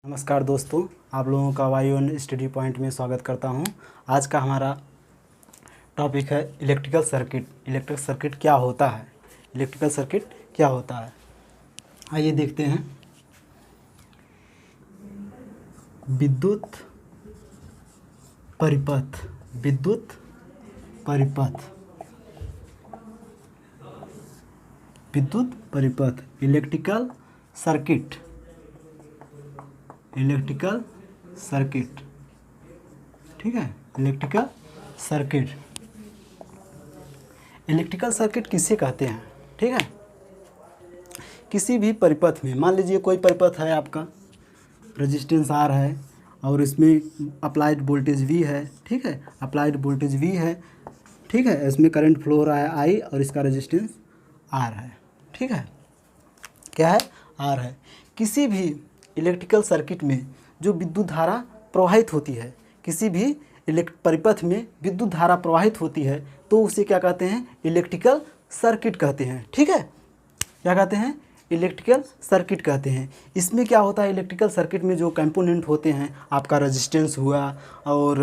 नमस्कार दोस्तों, आप लोगों का वाई स्टडी पॉइंट में स्वागत करता हूं। आज का हमारा टॉपिक है इलेक्ट्रिकल सर्किट। इलेक्ट्रिकल सर्किट क्या होता है? इलेक्ट्रिकल सर्किट क्या होता है, आइए देखते हैं। विद्युत परिपथ, विद्युत परिपथ, विद्युत परिपथ, इलेक्ट्रिकल सर्किट, इलेक्ट्रिकल सर्किट, ठीक है। इलेक्ट्रिकल सर्किट, इलेक्ट्रिकल सर्किट किसे कहते हैं? ठीक है, किसी भी परिपथ में, मान लीजिए कोई परिपथ है आपका, रेजिस्टेंस आर है और इसमें अप्लाइड वोल्टेज वी है, ठीक है, अप्लाइड वोल्टेज वी है, ठीक है, इसमें करंट फ्लो हो रहा है आई और इसका रेजिस्टेंस आर है, ठीक है, क्या है? आर है। किसी भी इलेक्ट्रिकल सर्किट में जो विद्युत धारा प्रवाहित होती है, किसी भी परिपथ में विद्युत धारा प्रवाहित होती है तो उसे क्या कहते हैं? इलेक्ट्रिकल सर्किट कहते हैं, ठीक है। क्या कहते हैं? इलेक्ट्रिकल सर्किट कहते हैं। इसमें क्या होता है? इलेक्ट्रिकल सर्किट में जो कंपोनेंट होते हैं, आपका रेजिस्टेंस हुआ और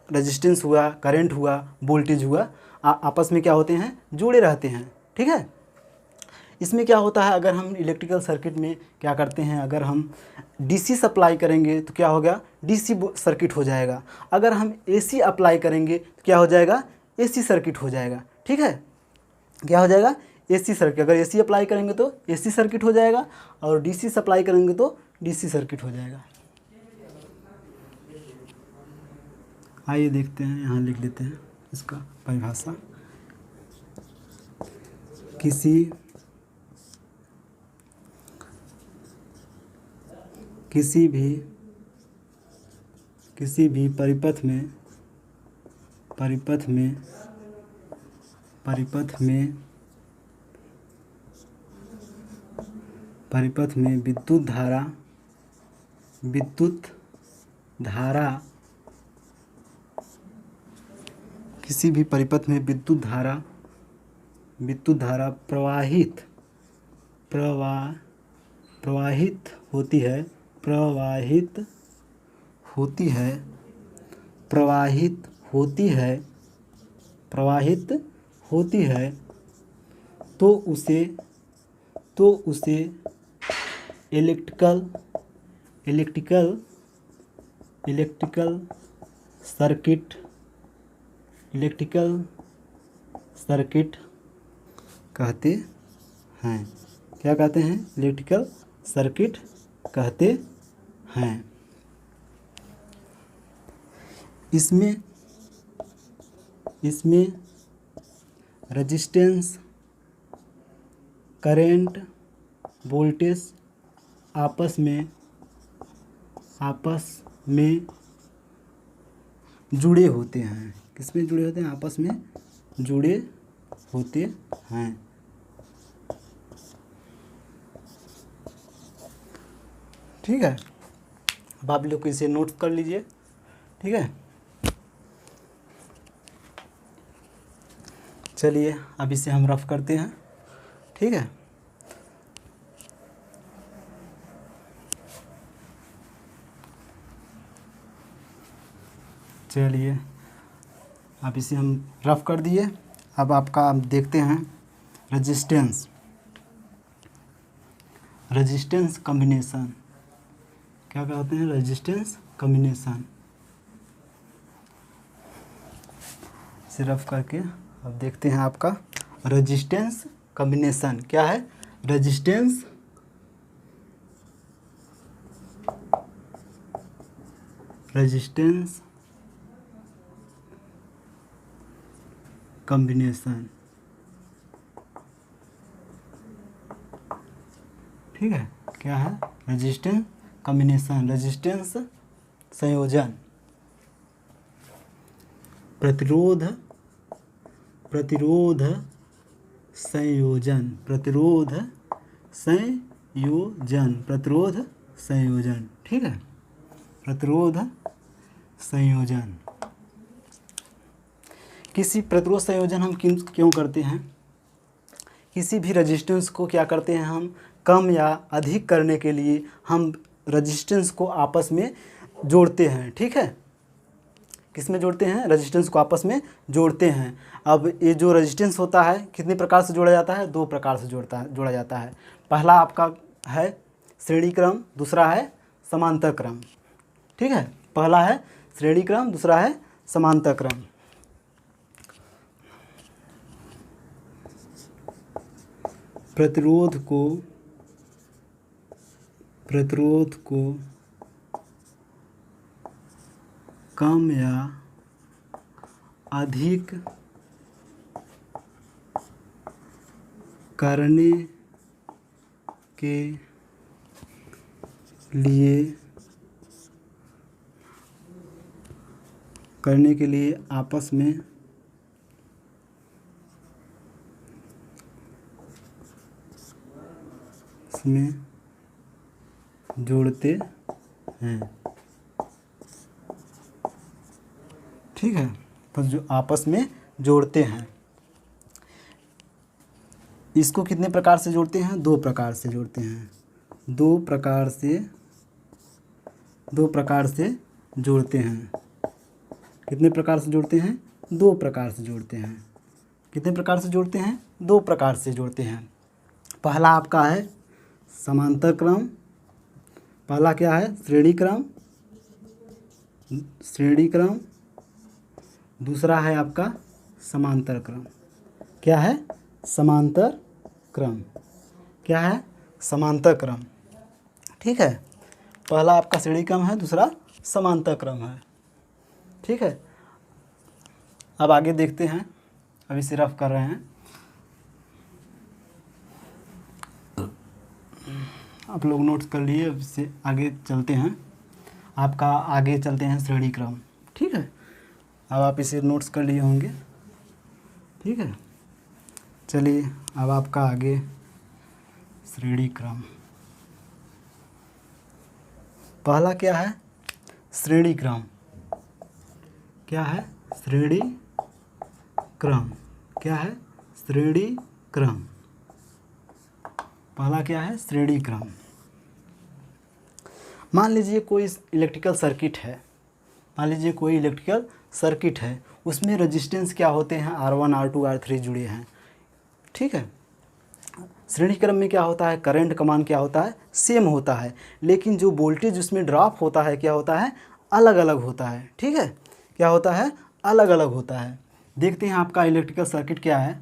रेजिस्टेंस हुआ, करंट हुआ, वोल्टेज हुआ, आपस में क्या होते हैं? जुड़े रहते हैं, ठीक है। इसमें क्या होता है, अगर हम इलेक्ट्रिकल सर्किट में क्या करते हैं, अगर हम डीसी सप्लाई करेंगे तो क्या होगा? डीसी सर्किट हो जाएगा। अगर हम एसी अप्लाई करेंगे तो क्या हो जाएगा? एसी सर्किट हो जाएगा, ठीक है। क्या हो जाएगा? AC circuit. अगर एसी अप्लाई करेंगे तो एसी सर्किट हो जाएगा और डीसी सप्लाई करेंगे तो डीसी सर्किट हो जाएगा। आइए देखते हैं, यहाँ लिख लेते हैं इसका परिभाषा। किसी भी परिपथ में विद्युत धारा किसी भी परिपथ में विद्युत धारा प्रवाहित होती है, तो उसे इलेक्ट्रिकल सर्किट कहते हैं। क्या कहते हैं? इलेक्ट्रिकल सर्किट कहते हैं। इसमें रेजिस्टेंस, करंट, वोल्टेज आपस में जुड़े होते हैं। किसमें जुड़े होते हैं? आपस में जुड़े होते हैं, ठीक है। अब आप लोग इसे नोट कर लीजिए, ठीक है। चलिए अब इसे हम रफ करते हैं, ठीक है। चलिए अब इसे हम रफ कर दिए। अब आपका हम देखते हैं रेजिस्टेंस कॉम्बिनेशन। क्या कहते हैं? Resistance combination. इसे रफ करके अब देखते हैं आपका रेजिस्टेंस कॉम्बिनेशन क्या है? रेजिस्टेंस कॉम्बिनेशन, ठीक है। क्या है? रेजिस्टेंस कॉम्बिनेशन, रेजिस्टेंस संयोजन, प्रतिरोध संयोजन, ठीक है। प्रतिरोध संयोजन। किसी प्रतिरोध संयोजन हम क्यों करते हैं? किसी भी रेजिस्टेंस को क्या करते हैं हम? कम या अधिक करने के लिए हम रजिस्टेंस को आपस में जोड़ते हैं। ठीक है, किस में जोड़ते हैं? रेजिस्टेंस को आपस में जोड़ते हैं। अब ये जो रेजिस्टेंस होता है कितने प्रकार से जोड़ा जाता है? 2 प्रकार से जोड़ा जाता है। पहला आपका है श्रेणी क्रम, दूसरा है समांतर क्रम। ठीक है, पहला है श्रेणी क्रम, दूसरा है समांतर क्रम। प्रतिरोध को कम या अधिक करने के लिए आपस में जोड़ते हैं। ठीक है, तो जो आपस में जोड़ते हैं, इसको कितने प्रकार से जोड़ते हैं? 2 प्रकार से जोड़ते हैं। 2 प्रकार से जोड़ते हैं। कितने प्रकार से जोड़ते हैं? 2 प्रकार से जोड़ते हैं। कितने प्रकार से जोड़ते हैं? 2 प्रकार से जोड़ते हैं। पहला आपका है समांतर क्रम, पहला क्या है? श्रेणी क्रम, दूसरा है आपका समांतर क्रम। क्या है? समांतर क्रम। क्या है? समांतर क्रम। ठीक है, पहला आपका श्रेणी क्रम है, दूसरा समांतर क्रम है। ठीक है, अब आगे देखते हैं, अभी सिर्फ कर रहे हैं। आप लोग नोट्स कर लिए, अब से आगे चलते हैं। आपका आगे चलते हैं श्रेणी क्रम। ठीक है, अब आप इसे नोट्स कर लिए होंगे। ठीक है, चलिए अब आपका आगे श्रेणी क्रम। पहला क्या है? श्रेणी क्रम। क्या है? श्रेणी क्रम। क्या है? श्रेणी क्रम। पहला क्या है? श्रेणी क्रम। मान लीजिए कोई इलेक्ट्रिकल सर्किट है, उसमें रेजिस्टेंस क्या होते हैं? R1, R2, R3 जुड़े हैं। ठीक है, श्रेणी क्रम में क्या होता है? करंट का मान क्या होता है? सेम होता है, लेकिन जो वोल्टेज उसमें ड्रॉप होता है क्या होता है? अलग अलग होता है। ठीक है, क्या होता है? अलग अलग होता है। देखते हैं आपका इलेक्ट्रिकल सर्किट क्या है।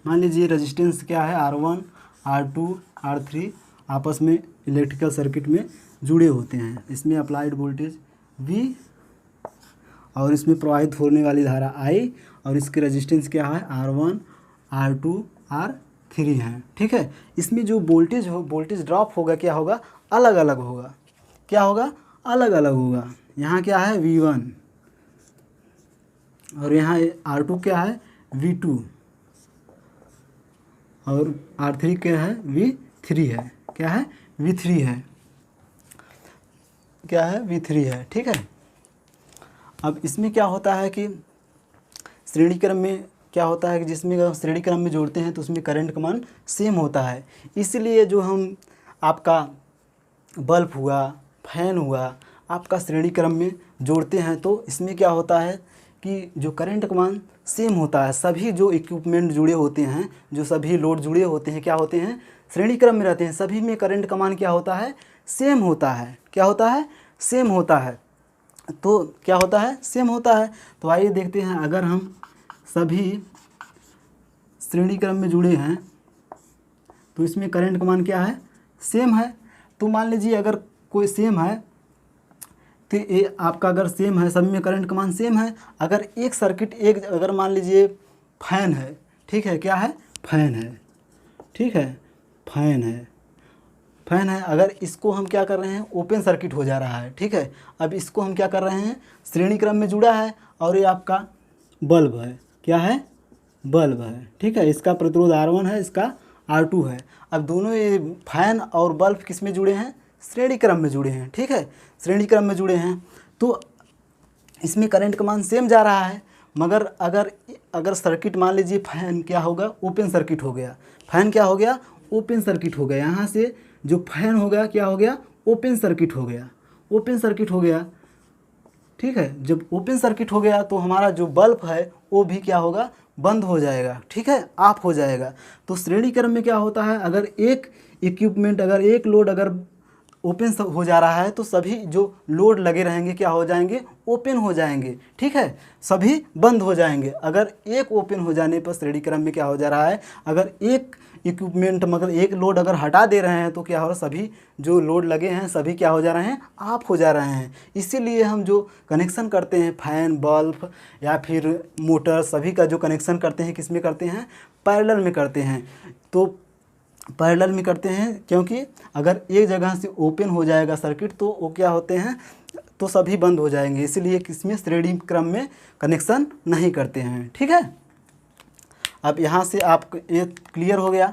मान लीजिए रेजिस्टेंस क्या है? R1, R2, R3 आपस में इलेक्ट्रिकल सर्किट में जुड़े होते हैं। इसमें अप्लाइड वोल्टेज V और इसमें प्रवाहित होने वाली धारा I, और इसकी रेजिस्टेंस क्या है? R1, R2, R3 है। ठीक है, इसमें जो वोल्टेज ड्रॉप होगा क्या होगा? अलग अलग होगा। क्या होगा? अलग अलग होगा। यहाँ क्या है? V1, और यहाँ R2 क्या है? V2, और R3 क्या है? V3 है। क्या है? V3 है। क्या है? V3 है। ठीक है, अब इसमें क्या होता है कि श्रेणी क्रम में क्या होता है कि जिसमें श्रेणी क्रम में जोड़ते हैं तो उसमें करंट का मान सेम होता है। इसलिए जो हम आपका बल्ब हुआ, फैन हुआ, आपका श्रेणी क्रम में जोड़ते हैं तो इसमें क्या होता है कि जो करंट का मान सेम होता है। सभी जो इक्विपमेंट जुड़े होते हैं, जो सभी लोड जुड़े होते हैं, क्या होते हैं? श्रेणी क्रम में रहते हैं। सभी में करंट का मान क्या होता है? सेम होता है। क्या होता है? सेम होता है। तो क्या होता है? सेम होता है। तो आइए देखते हैं, अगर हम सभी श्रेणी क्रम में जुड़े हैं तो इसमें करंट का मान क्या है? सेम है। तो मान लीजिए अगर कोई सेम है तो ये आपका अगर सेम है, सब में करंट का मान सेम है। अगर एक सर्किट अगर मान लीजिए फैन है, ठीक है, क्या है? फैन है। ठीक है, फैन है। अगर इसको हम क्या कर रहे हैं? ओपन सर्किट हो जा रहा है। ठीक है, अब इसको हम क्या कर रहे हैं? श्रेणी क्रम में जुड़ा है, और ये आपका बल्ब है। क्या है? बल्ब है। ठीक है, इसका प्रतिरोध R1 है, इसका R2 है। अब दोनों ये फैन और बल्ब किस में जुड़े हैं? श्रेणी क्रम में जुड़े हैं। ठीक है, श्रेणी क्रम में जुड़े हैं तो इसमें करंट का मान सेम जा रहा है। मगर अगर सर्किट मान लीजिए फैन क्या होगा? ओपन सर्किट हो गया। फैन क्या हो गया? ओपन सर्किट हो गया। यहाँ से जो फैन हो गया क्या हो गया? ओपन सर्किट हो गया, ओपन सर्किट हो गया, ठीक है। जब ओपन सर्किट हो गया तो हमारा जो बल्ब है वो भी क्या होगा, बंद हो जाएगा, ठीक है, ऑफ हो जाएगा। तो श्रेणी क्रम में क्या होता है, अगर एक इक्विपमेंट, अगर एक लोड अगर ओपन हो जा रहा है तो सभी जो लोड लगे रहेंगे क्या हो जाएंगे, ओपन हो जाएंगे, ठीक है, सभी बंद हो जाएंगे। अगर एक ओपन हो जाने पर श्रेणी क्रम में क्या हो जा रहा है, अगर एक इक्विपमेंट मतलब एक लोड अगर हटा दे रहे हैं तो क्या हो रहा है, सभी जो लोड लगे हैं सभी क्या हो जा रहे हैं, ऑफ हो जा रहे हैं। इसीलिए हम जो कनेक्शन करते हैं फैन, बल्ब या फिर मोटर, सभी का जो कनेक्शन करते हैं किस में करते हैं, पैरेलल में करते हैं। तो पैरेलल में करते हैं क्योंकि अगर एक जगह से ओपन हो जाएगा सर्किट तो वो क्या होते हैं, तो सभी बंद हो जाएंगे, इसलिए किसमें श्रेणी क्रम में कनेक्शन नहीं करते हैं, ठीक है। अब यहाँ से आप ये क्लियर हो गया,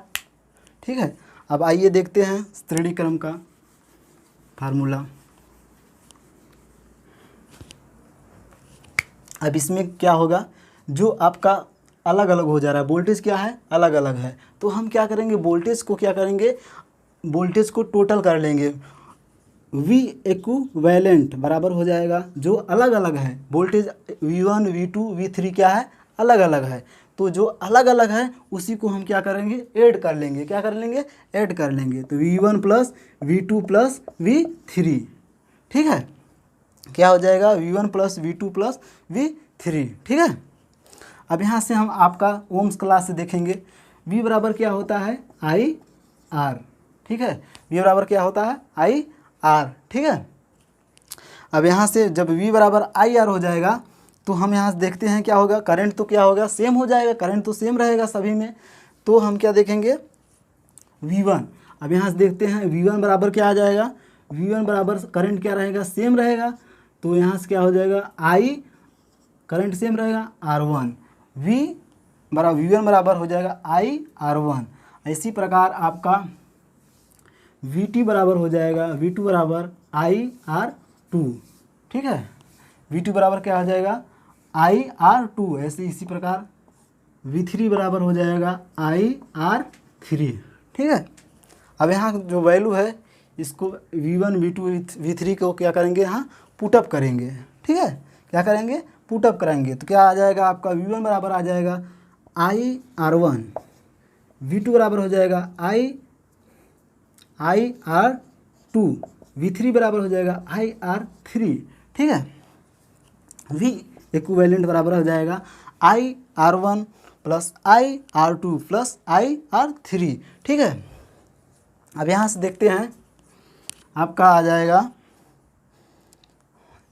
ठीक है। अब आइए देखते हैं श्रेणी क्रम का फार्मूला। अब इसमें क्या होगा, जो आपका अलग अलग हो जा रहा है, वोल्टेज क्या है, अलग अलग है, तो हम क्या करेंगे, वोल्टेज को क्या करेंगे, वोल्टेज को टोटल कर लेंगे। V इक्विवेलेंट बराबर हो जाएगा, जो अलग अलग है वोल्टेज V1 V2 V3 क्या है, अलग अलग है, तो जो अलग अलग है उसी को हम क्या करेंगे, ऐड कर लेंगे, क्या कर लेंगे, ऐड कर लेंगे। तो V1 plus V2 plus V3, ठीक है, क्या हो जाएगा, V1 plus V2 plus V3, ठीक है। अब यहाँ से हम आपका ओम्स क्लास से देखेंगे, V बराबर क्या होता है, IR, ठीक है, V बराबर क्या होता है, IR, ठीक है। अब यहाँ से जब V बराबर IR हो जाएगा तो हम यहाँ से देखते हैं क्या होगा, करंट तो क्या होगा, सेम हो जाएगा, करंट तो सेम रहेगा सभी में, तो हम क्या देखेंगे, V1। अब यहाँ से देखते हैं V1 बराबर क्या आ जाएगा, V1 बराबर करंट क्या रहेगा, सेम रहेगा, तो यहाँ से क्या हो जाएगा, I करंट सेम रहेगा R1, V1 बराबर हो जाएगा IR1। इसी प्रकार आपका VT बराबर हो जाएगा, V2 बराबर IR2, ठीक है, V2 बराबर क्या हो जाएगा, IR2। ऐसे इसी प्रकार V3 बराबर हो जाएगा IR3, ठीक है। अब यहाँ जो वैल्यू है इसको V1 V2 V3 को क्या करेंगे, यहाँ पुटअप करेंगे, ठीक है, क्या करेंगे, पुटअप कराएंगे, तो क्या आ जाएगा आपका, V1 बराबर आ जाएगा IR1, V2 बराबर हो जाएगा IR2, V3 बराबर हो जाएगा IR3, ठीक है। V इक्विवेलेंट बराबर हो जाएगा IR1 plus IR2 plus IR3, ठीक है। अब यहाँ से देखते हैं आपका आ जाएगा,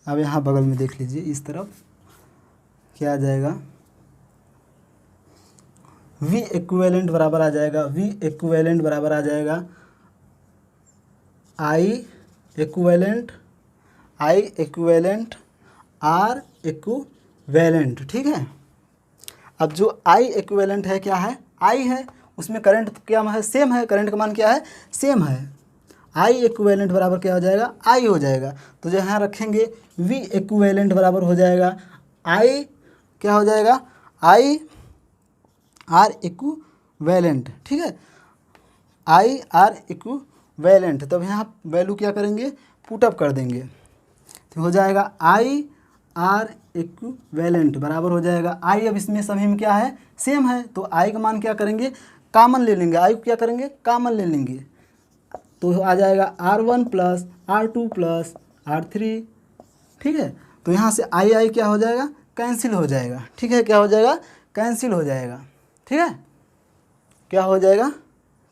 अब यहाँ बगल में देख लीजिए, इस तरफ क्या आ जाएगा, V इक्विवेलेंट बराबर आ जाएगा, V इक्विवेलेंट बराबर आ जाएगा I इक्विवेलेंट R इक्विवेलेंट, ठीक है। अब जो I इक्विवेलेंट है क्या है, I है, उसमें करंट क्या है, सेम है, करंट का मान क्या है, सेम है। I इक्विवेलेंट बराबर क्या हो जाएगा, I हो जाएगा, तो जो यहाँ रखेंगे V इक्विवेलेंट बराबर हो जाएगा I क्या हो जाएगा, IR इक्विवेलेंट, ठीक है, IR इक्विवेलेंट। तब यहाँ वैल्यू क्या करेंगे, पुटअप कर देंगे, तो हो जाएगा IR इक्विवेलेंट बराबर हो जाएगा I। अब इसमें सभी में क्या है, सेम है, तो I का मान क्या करेंगे, कॉमन ले लेंगे, I को क्या करेंगे, कॉमन ले लेंगे, तो आ जाएगा R1 plus R2 plus R3, ठीक है। तो यहाँ से I क्या हो जाएगा, कैंसिल हो जाएगा, ठीक है, क्या हो जाएगा, कैंसिल हो जाएगा, ठीक है, क्या हो जाएगा,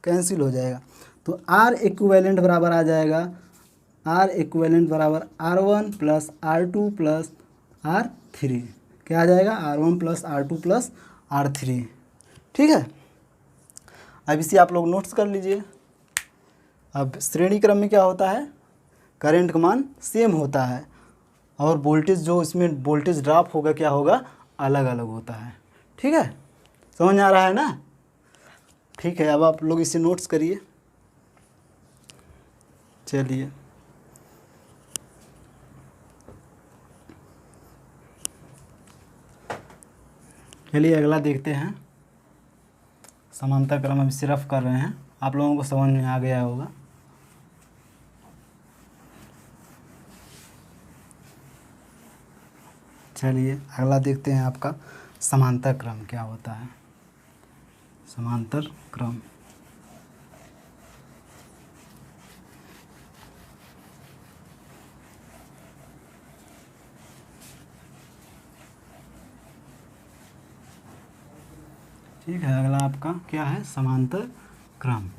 कैंसिल हो जाएगा। तो R इक्विवेलेंट बराबर आ जाएगा, R इक्विवेलेंट बराबर R1 plus R2 plus R3, क्या आ जाएगा, R1 plus R2 plus R3, ठीक है। अब इसे आप लोग नोट्स कर लीजिए। अब श्रेणी क्रम में क्या होता है, करंट का मान सेम होता है और वोल्टेज जो इसमें वोल्टेज ड्रॉप होगा क्या होगा, अलग अलग होता है, ठीक है, समझ आ रहा है ना, ठीक है। अब आप लोग इसे नोट्स करिए, चलिए अगला देखते हैं। समांतर क्रम अभी सिर्फ कर रहे हैं, आप लोगों को समझ में आ गया होगा। चलिए अगला देखते हैं आपका समांतर क्रम क्या होता है। समांतर क्रम ठीक है। अगला आपका क्या है, समांतर क्रम।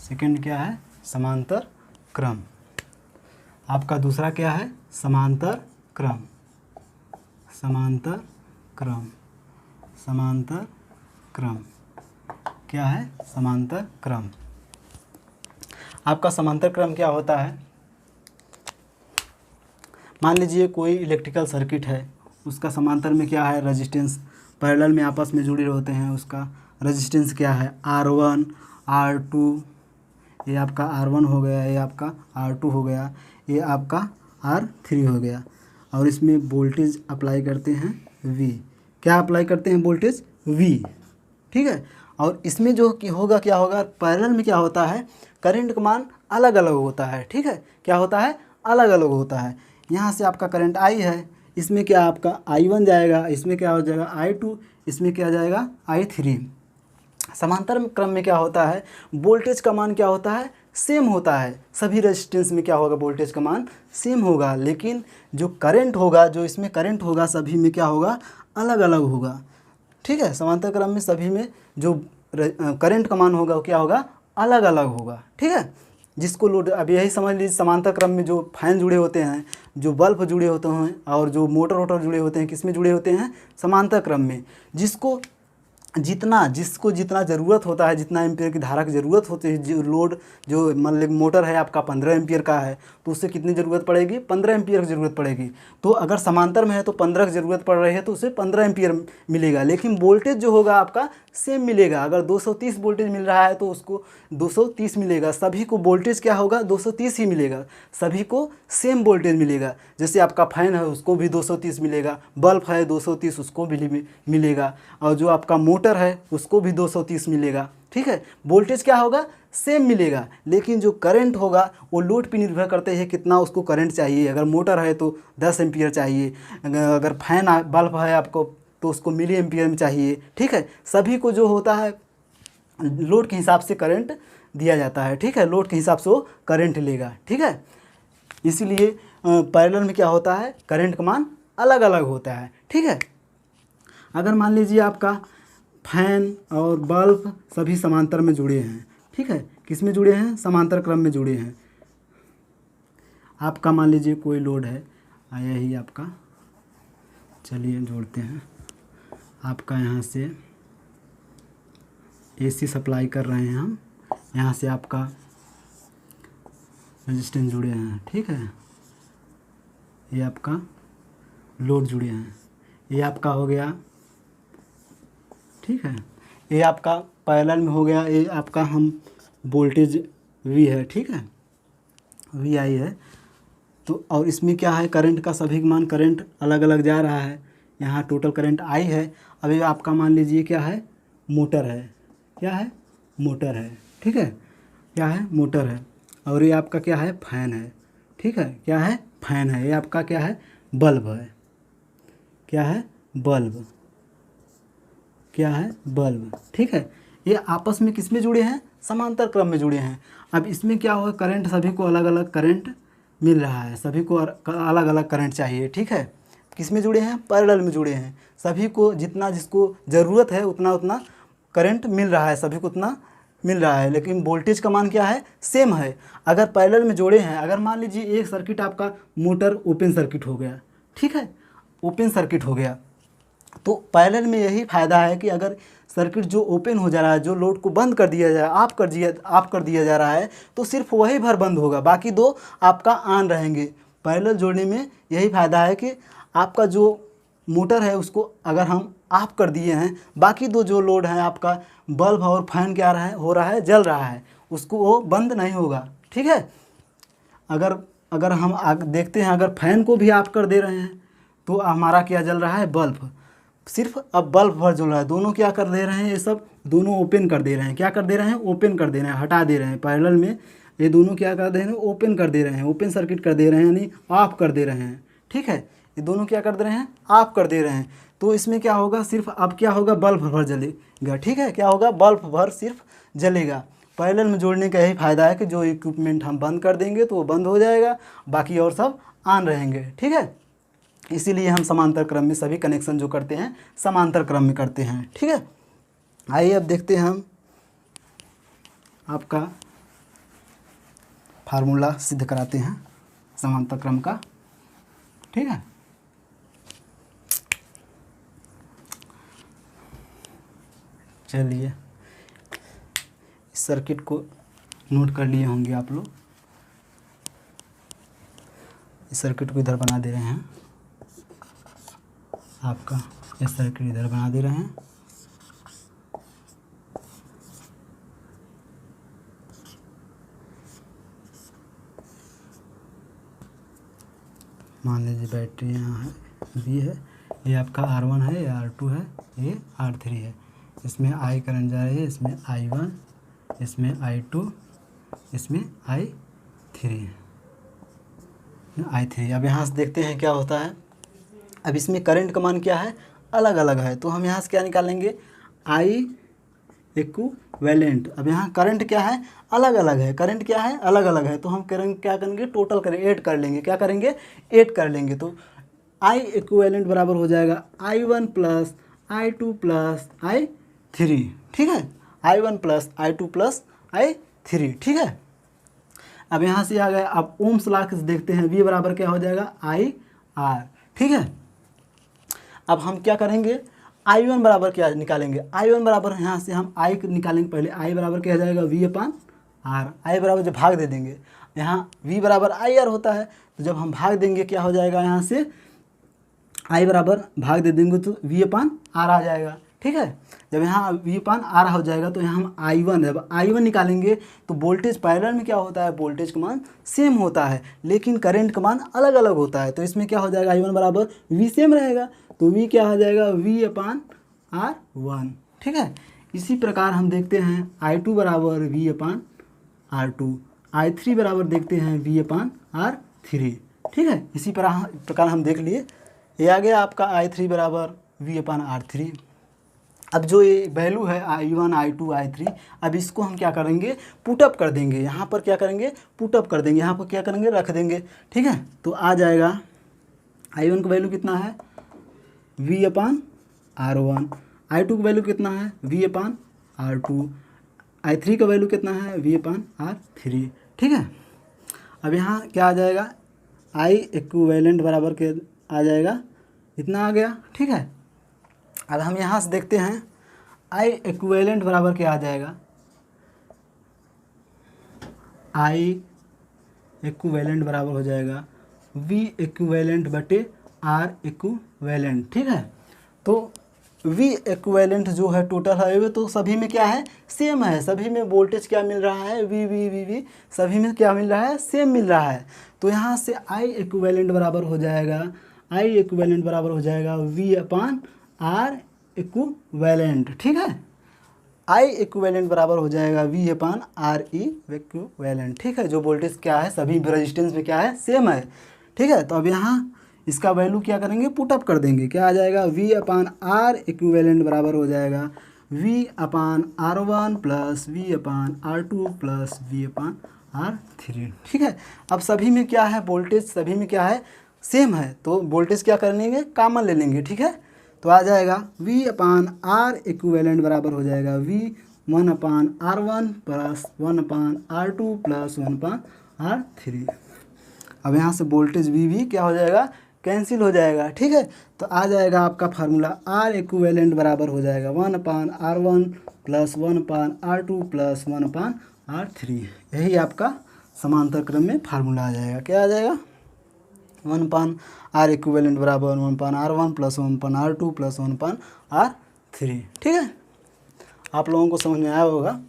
सेकंड क्या है, समांतर क्रम। आपका दूसरा क्या है, समांतर क्रम। समांतर क्रम, समांतर क्रम क्या है, समांतर क्रम। आपका समांतर क्रम क्या होता है, मान लीजिए कोई इलेक्ट्रिकल सर्किट है, उसका समांतर में क्या है, रेजिस्टेंस पैरेलल में आपस में जुड़े होते हैं, उसका रेजिस्टेंस क्या है, R1 R2, ये आपका R1 हो गया, ये आपका R2 हो गया, ये आपका R3 हो गया। और इसमें वोल्टेज अप्लाई करते हैं V। क्या अप्लाई करते हैं, वोल्टेज V, ठीक है। और इसमें जो कि होगा क्या होगा, पैरेलल में क्या होता है, करंट का मान अलग अलग होता है, ठीक है। क्या होता है, अलग अलग होता है। यहाँ से आपका करंट I है, इसमें क्या आपका I1 जाएगा, इसमें क्या हो जाएगा I2, इसमें क्या जाएगा I3। समांतर क्रम में क्या होता है, वोल्टेज का मान क्या होता है, सेम होता है। सभी रेजिस्टेंस में क्या होगा, वोल्टेज का मान सेम होगा, लेकिन जो करंट होगा, जो इसमें करंट होगा, सभी में क्या होगा, अलग अलग होगा, ठीक है। समांतर क्रम में सभी में जो करंट का मान होगा वो क्या होगा, अलग अलग होगा, ठीक है। जिसको लोड, अब यही समझ लीजिए समांतर क्रम में जो फैन जुड़े होते हैं, जो बल्ब जुड़े होते हैं, और जो मोटर वोटर जुड़े होते हैं, किस में जुड़े होते हैं, समांतर क्रम में। जिसको जितना ज़रूरत होता है, जितना एम्पियर की धारा की ज़रूरत होती है, जो लोड, जो मान लीजिए मोटर है आपका 15 एम्पियर का है, तो उससे कितनी ज़रूरत पड़ेगी, 15 एम्पियर की ज़रूरत पड़ेगी। तो अगर समांतर में है तो 15 की ज़रूरत पड़ रही है तो उसे 15 एम्पियर मिलेगा, लेकिन वोल्टेज जो होगा आपका सेम मिलेगा। अगर 230 वोल्टेज मिल रहा है तो उसको 230 मिलेगा। सभी को वोल्टेज क्या होगा, 230 ही मिलेगा, सभी को सेम वोल्टेज मिलेगा। जैसे आपका फैन है उसको भी 230 मिलेगा, बल्ब है 230 उसको भी मिलेगा, और जो आपका मोटर है उसको भी 230 मिलेगा, ठीक है। वोल्टेज क्या होगा, सेम मिलेगा, लेकिन जो करंट होगा वो लोड पे निर्भर करते हैं कितना उसको करंट चाहिए। अगर मोटर है तो 10 एम्पियर चाहिए, अगर फैन बल्ब है आपको तो उसको मिली एम्पियर में चाहिए, ठीक है। सभी को जो होता है लोड के हिसाब से करंट दिया जाता है, ठीक है। लोड के हिसाब से वो करंट लेगा, ठीक है। इसीलिए पैरेलल में क्या होता है, करंट का मान अलग अलग होता है, ठीक है। अगर मान लीजिए आपका फैन और बल्ब सभी समांतर में जुड़े हैं, ठीक है। किस में जुड़े हैं, समांतर क्रम में जुड़े हैं। आपका मान लीजिए कोई लोड है, यही आपका, चलिए जोड़ते हैं। आपका यहाँ से AC सप्लाई कर रहे हैं हम, यहाँ से आपका रेजिस्टेंस जुड़े हैं, ठीक है। ये आपका लोड जुड़े हैं, ये आपका हो गया, ठीक है। ये आपका पैरेलल में हो गया, ये आपका हम वोल्टेज V है, ठीक है, VI है। तो और इसमें क्या है, करंट का सभी मान, करंट अलग अलग जा रहा है। यहाँ टोटल करंट I है। अभी आपका मान लीजिए क्या है, मोटर है, क्या है, मोटर है, ठीक है, क्या है, मोटर है। और ये आपका क्या है, फैन है, ठीक है, क्या है, फैन है। ये आपका क्या है, बल्ब है, क्या है, बल्ब, क्या है, बल्ब, ठीक है। ये आपस में किस में जुड़े हैं, समांतर क्रम में जुड़े हैं। अब इसमें क्या होगा, करंट सभी को अलग अलग करंट मिल रहा है, सभी को अलग अलग करंट चाहिए, ठीक है। किस में जुड़े हैं, पैरेलल में जुड़े हैं। सभी को जितना जिसको ज़रूरत है उतना उतना करंट मिल रहा है, सभी को उतना मिल रहा है, लेकिन वोल्टेज का मान क्या है, सेम है। अगर पैरेलल में जोड़े हैं, अगर मान लीजिए एक सर्किट आपका मोटर ओपन सर्किट हो गया, ठीक है, ओपन सर्किट हो गया, तो पैरेलल में यही फ़ायदा है कि अगर सर्किट जो ओपन हो जा रहा है, जो लोड को बंद कर दिया जाए, ऑफ कर दिया जा रहा है, तो सिर्फ वही भर बंद होगा, बाकी दो आपका ऑन रहेंगे। पैरेलल जोड़ने में यही फ़ायदा है कि आपका जो मोटर है उसको अगर हम ऑफ कर दिए हैं, बाकी दो जो लोड है आपका बल्ब और फैन क्या हो रहा है, जल रहा है, उसको वो बंद नहीं होगा, ठीक है। अगर हम देखते हैं, अगर फैन को भी ऑफ कर दे रहे हैं तो हमारा क्या जल रहा है, बल्ब, सिर्फ अब बल्ब भर जल रहा है। दोनों क्या कर दे रहे हैं, ये सब दोनों ओपन कर दे रहे हैं। क्या कर दे रहे हैं, ओपन कर दे रहे हैं, हटा दे रहे हैं। पैरेलल में ये दोनों क्या कर दे रहे हैं, ओपन कर दे रहे हैं, ओपन सर्किट कर दे रहे हैं, यानी ऑफ कर दे रहे हैं, ठीक है। ये दोनों क्या कर दे रहे हैं, ऑफ कर दे रहे हैं। तो इसमें क्या होगा, सिर्फ अब क्या होगा, बल्ब भर जलेगा। ठीक है, क्या होगा, बल्ब भर सिर्फ जलेगा। पैरेलल में जोड़ने का यही फ़ायदा है कि जो इक्विपमेंट हम बंद कर देंगे तो वो बंद हो जाएगा, बाकी और सब ऑन रहेंगे। ठीक है, इसीलिए हम समांतर क्रम में सभी कनेक्शन जो करते हैं समांतर क्रम में करते हैं। ठीक है, आइए अब देखते हैं हम आपका फार्मूला सिद्ध कराते हैं समांतर क्रम का। ठीक है, चलिए इस सर्किट को नोट कर लिए होंगे आप लोग। इस सर्किट को इधर बना दे रहे हैं, आपका ये सर्किट इधर बना दे रहे हैं। मान लीजिए बैटरी यहाँ है, V है, ये आपका R1 है, ये R2 है, ये R3 है। इसमें I करंट जा रही है, इसमें I1, इसमें I2, इसमें I3। अब यहाँ से देखते हैं क्या होता है। अब इसमें करंट का मान क्या है, अलग अलग है, तो हम यहाँ से क्या निकालेंगे, I इक्विवेलेंट। अब यहाँ करंट क्या है, अलग अलग है, करंट क्या है, अलग अलग है, तो हम करेंगे क्या करेंगे, टोटल करेंगे, ऐड कर लेंगे। क्या करेंगे, ऐड कर लेंगे। तो I इक्विवेलेंट बराबर हो जाएगा I1 plus I2 plus I3। ठीक है, I1 plus I2 plus I3। ठीक है, अब यहाँ से आ गया। अब ओम्स लॉ से देखते हैं, V बराबर क्या हो जाएगा, IR। ठीक है, अब हम क्या करेंगे, I1 बराबर क्या निकालेंगे, I1 बराबर यहाँ से हम I निकालेंगे। पहले I बराबर क्या हो जाएगा, V/R। I बराबर जब भाग दे देंगे, यहाँ V बराबर IR होता है, तो जब हम भाग देंगे क्या हो जाएगा, यहाँ से I बराबर भाग दे देंगे तो V/R आ जाएगा। ठीक है, जब यहाँ V/R हो जाएगा तो यहाँ हम I1, जब I1 निकालेंगे तो वोल्टेज पैरेलल में क्या होता है, वोल्टेज का मान सेम होता है, लेकिन करंट का मान अलग अलग होता है। तो इसमें क्या हो जाएगा, I1 बराबर V सेम रहेगा, तो V क्या हो जाएगा, V/R1। ठीक है, इसी प्रकार हम देखते हैं I2 बराबर V/R2, I3 बराबर देखते हैं V/R3। ठीक है, इसी प्रकार हम देख लिए। ये आ गया आपका I3 बराबर V/R3। अब जो ये वैल्यू है I1, I2, I3, अब इसको हम क्या करेंगे, पुटअप कर देंगे। यहाँ पर क्या करेंगे, पुटअप कर देंगे, यहाँ पर क्या करेंगे, रख देंगे। ठीक है, तो आ जाएगा I1 का वैल्यू कितना है, V/R1, I2 का वैल्यू कितना है, V/R2, I3 का वैल्यू कितना है, V/R3। ठीक है, अब यहाँ क्या आ जाएगा, I इक्विवेलेंट बराबर के आ जाएगा, इतना आ गया। ठीक है, अब हम यहाँ से देखते हैं I इक्विवेलेंट बराबर क्या आ जाएगा, I इक्विवेलेंट बराबर हो जाएगा V इक्विवेलेंट बटे R इक्विवेलेंट। ठीक है, तो V इक्विवेलेंट जो है टोटल है वो तो सभी में क्या है, सेम है। सभी में वोल्टेज क्या मिल रहा है, V सभी में क्या मिल रहा है, सेम मिल रहा है। तो यहाँ से I इक्विवेलेंट बराबर हो जाएगा, I इक्विवेलेंट बराबर हो जाएगा V/R इक्विवेलेंट। ठीक है, I इक्विवेलेंट बराबर हो जाएगा V/R इक्विवेलेंट। ठीक है, जो वोल्टेज क्या है सभी रेजिस्टेंस में क्या है, सेम है। ठीक है, तो अब यहाँ इसका वैल्यू क्या करेंगे, पुटअप कर देंगे। क्या आ जाएगा, V/R इक्विवेलेंट बराबर हो जाएगा V/R1 plus V/R2 plus V/R3। ठीक है, अब सभी में क्या है, वोल्टेज सभी में क्या है, सेम है, तो वोल्टेज क्या कर लेंगे, कॉमन ले लेंगे। ठीक है, तो आ जाएगा V/R इक्विवेलेंट बराबर हो जाएगा V1/R1 plus 1/R2 plus 1/R3। अब यहाँ से वोल्टेज V क्या हो जाएगा, कैंसिल हो जाएगा। ठीक है, तो आ जाएगा आपका फार्मूला R इक्विवेलेंट बराबर हो जाएगा 1/R1 plus 1/R2 plus 1/R3। यही आपका समांतर क्रम में फार्मूला आ जाएगा। क्या आ जाएगा, 1/R इक्विवेलेंट बराबर 1/R1 plus 1/R2 plus 1/R3। ठीक है, आप लोगों को समझ में आया होगा।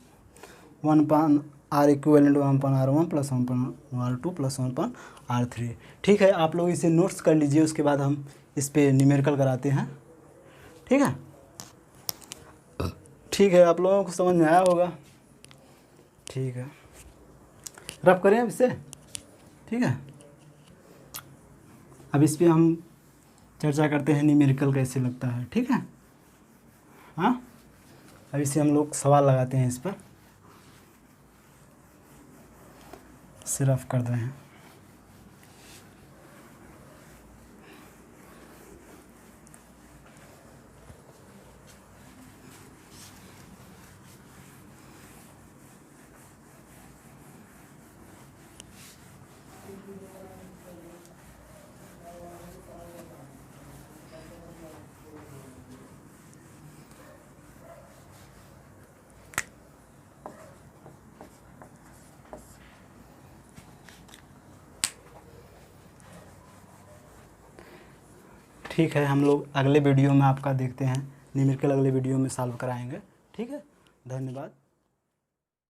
1/R equivalent 1/R1 plus 1/R2 plus 1/R3। ठीक है, आप लोग इसे नोट्स कर लीजिए, उसके बाद हम इस पे न्यूमेरिकल कराते हैं। ठीक है, ठीक है, आप लोगों को समझ में आया होगा। ठीक है, रफ करें अब इसे। ठीक है, अब इस पर हम चर्चा करते हैं न्यूमेरिकल कैसे लगता है, ठीक है। हाँ, अब इसे हम लोग सवाल लगाते हैं, इस पर सिर्फ कर रहे हैं। ठीक है, हम लोग अगले वीडियो में आपका देखते हैं न्यूमेरिकल, अगले वीडियो में सॉल्व कराएंगे, ठीक है। धन्यवाद।